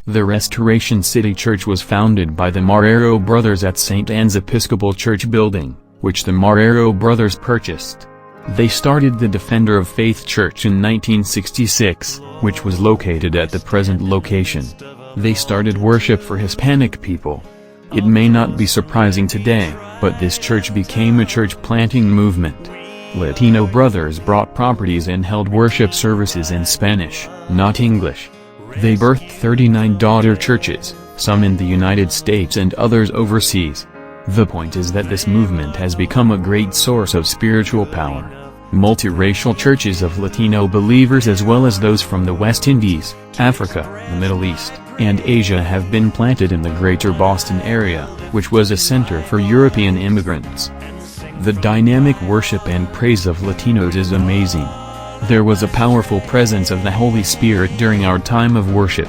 The Restoration City Church was founded by the Marrero brothers at St. Anne's Episcopal Church building, which the Marrero brothers purchased. They started the Defender of Faith Church in 1966, which was located at the present location. They started worship for Hispanic people. It may not be surprising today, but this church became a church planting movement. Latino brothers brought properties and held worship services in Spanish, not English. They birthed 39 daughter churches, some in the United States and others overseas. The point is that this movement has become a great source of spiritual power. Multiracial churches of Latino believers as well as those from the West Indies, Africa, the Middle East, and Asia have been planted in the greater Boston area, which was a center for European immigrants. The dynamic worship and praise of Latinos is amazing. There was a powerful presence of the Holy Spirit during our time of worship.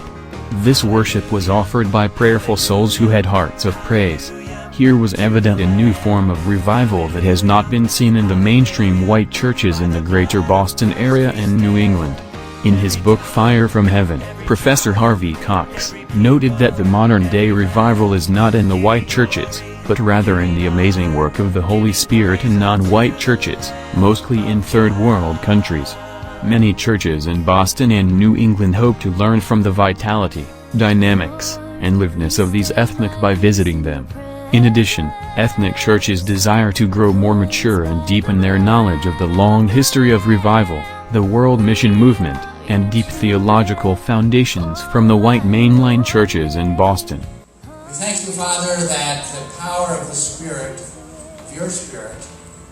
This worship was offered by prayerful souls who had hearts of praise. Here was evident a new form of revival that has not been seen in the mainstream white churches in the greater Boston area and New England. In his book Fire from Heaven, Professor Harvey Cox noted that the modern-day revival is not in the white churches, but rather in the amazing work of the Holy Spirit in non-white churches, mostly in third world countries. Many churches in Boston and New England hope to learn from the vitality, dynamics, and liveness of these ethnic by visiting them. In addition, ethnic churches desire to grow more mature and deepen their knowledge of the long history of revival, the world mission movement, and deep theological foundations from the white mainline churches in Boston. We thank you, Father, that the power of the Spirit, of your Spirit,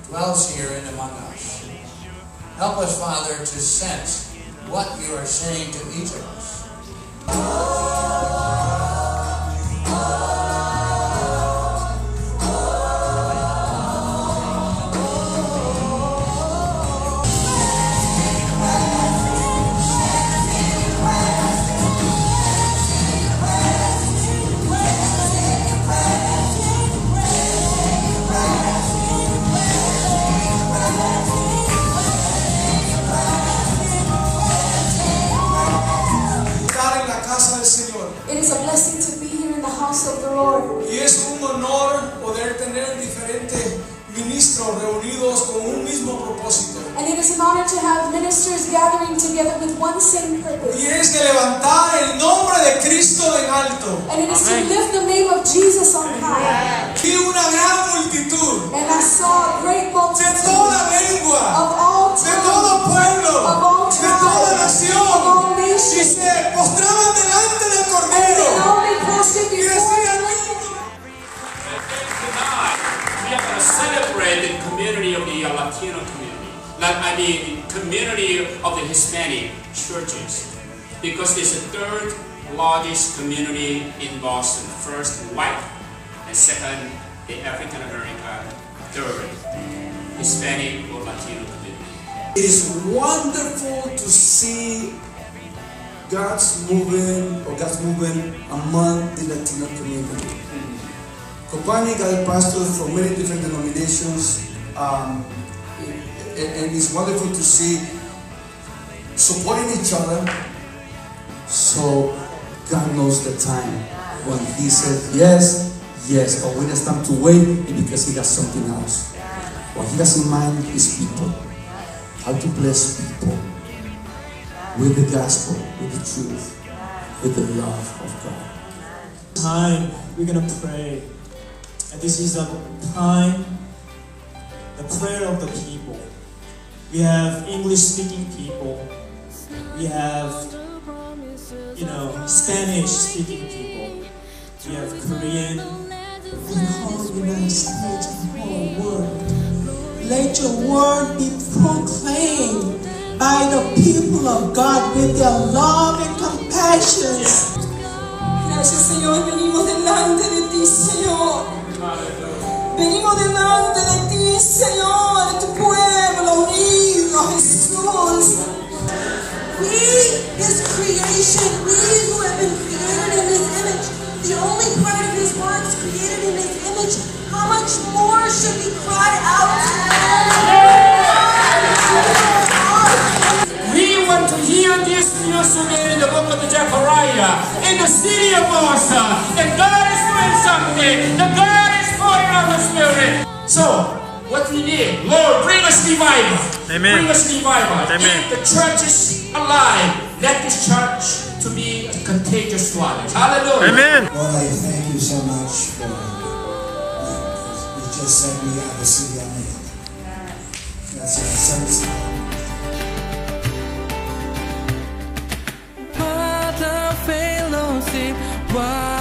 dwells here and among us. Help us, Father, to sense what you are saying to each of us. It is a blessing to be here in the house of the Lord. Y es un honor poder tener diferentes ministros reunidos con un mismo propósito. And it is an honor to have ministers gathering together with one same purpose. Y es que levantar el nombre de Cristo en alto. And it is to lift the name of Jesus on high. Y una gran multitud And I saw a great de multitude toda lengua, of all de tongues, todo pueblo, of all de toda tribes, of nación, all y nations, se postraban delante del and they Cordero all be prostrate y before decían: We are going to celebrate the community of the Latino community, community of the Hispanic churches, because it's the third largest community in Boston. First, white, and second, the African American, third, Hispanic or Latino community. It is wonderful to see God's movement among the Latino community. Accompanying other pastors from many different denominations, and it's wonderful to see supporting each other. So God knows the time when He said yes, yes, but when it's time to wait, it's because He has something else. What He has in mind is people. How to bless people with the gospel, with the truth, with the love of God. Time we're gonna pray, and this is a time, the prayer of the people. We have English-speaking people. We have, Spanish-speaking people. We have Korean. The whole United States, the whole world. Let your word be proclaimed by the people of God with their love and compassion. Gracias, Señor. Venimos delante de ti, Señor. Venimos delante de ti, Señor, de tu pueblo unido, Jesús. We, His creation, we who have been created in His image, the only part of His works created in His image, how much more should we cry out to Him? We want to hear this you in the book of the Zechariah, in the city of Boston, and God is doing something. The God is pouring out the Spirit. So, what we need, Lord, bring us revival. Amen. Bring us revival. Amen. If the church is alive, let this church to be a contagious one. Hallelujah. Amen. Lord, I thank you so much for you just sent me out of the city I'm in. That's it. Service. What a fellowship. What